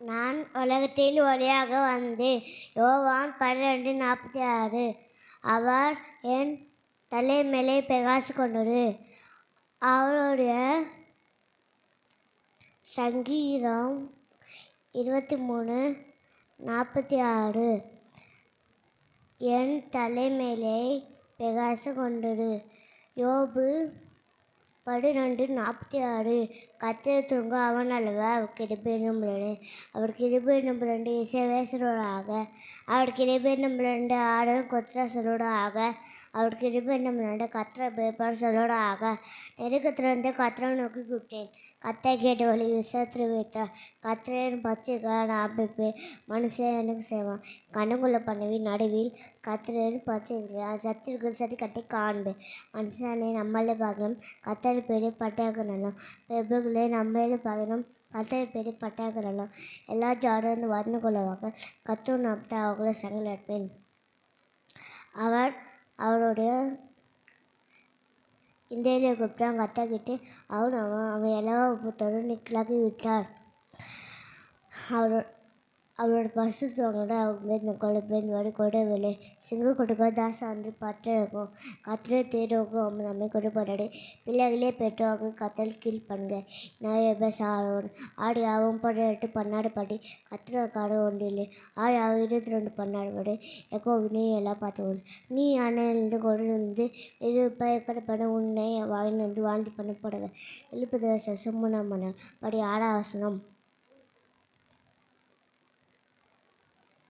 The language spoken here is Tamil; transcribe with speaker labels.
Speaker 1: நான் உலகத்தில் ஒளியாக வந்தேன். யோவான் 12:46. அவர் என் தலை மேலே பிரகாசித்துக் கொண்டது. அவருடைய சங்கீதம் 23:46. என் தலை மேலே பிரகாசித்துக் கொண்டது. யோபு 12:46. கர்த்தர் தூங்க அவன் அல்லவா, அவர் கிருபை நம்புகிறேன். அவர் கிருபை நம்புகிறேன் இசைவேசரோடாக. அவர் கிருபை நம்புகிறேன் ஆடல் கொத்திர சொல்லோடாக. அவர் கிருபை நம்புகிறேன் கத்திர பேப்பர் சொல்லோடாக. நெருக்கத்திலிருந்து கத்திர நோக்கி கூப்பிட்டேன். கத்தை கேட்டு வழி விசாரித்து வைத்தார். கத்திரன் பச்சைக்காக நான் பிப்பேன். மனுஷன் எனக்கு செய்வான். கண்ணுக்குள்ள பண்ணவி நடுவில் கத்திரன் பச்சை சத்திற்கு சரி கட்டி காண்பேன். மனுஷனை நம்மளே பார்க்கணும். கத்தரி பேர் பட்டாக்கணும். பெபுகளை நம்மளே பார்க்கணும். கத்தரி பேர் பட்டாக்கணும். எல்லா ஜாடந்து வந்து கொள்ளவாங்க. கத்து நப்தா அவர்களை சங்கல் எடுப்பேன். அவருடைய இந்தியாவிலே கூப்பிட்டான். கத்தாக்கிட்டு அவன் எல்லா உப்புத்தோடு நிக்கலாக்கி விட்டார். அவரோட பசுத்தவங்களோட அவங்க கொலைப்பேன் வரி கொடவில்லை. சிங்க கொடுக்க தாசா வந்து பட்டிருக்கும். கத்திர தேர்வுக்கும் அவங்க நம்மை கொடுப்பாடு. பிள்ளைகளே பெற்றோருக்கு கத்தல் கீழ் பண்ணுங்க. நிறைய பேர் சாரோடு ஆடி ஆகும் பட்டு பன்னாடு பாட்டி கத்திர காடு ஒன்றில்லை. ஆடி ஆகும் 22 பன்னாடு பாடு எக்கோ வினே எல்லாம் பார்த்துக்கொள். நீ அணையிலிருந்து கொண்டு வந்து பயக்கடப்பட உன்னை வாங்கி வாழ்ந்து பண்ண போடுங்க. 70 வருஷம் சும்முனா படி ஆடாவசனம்.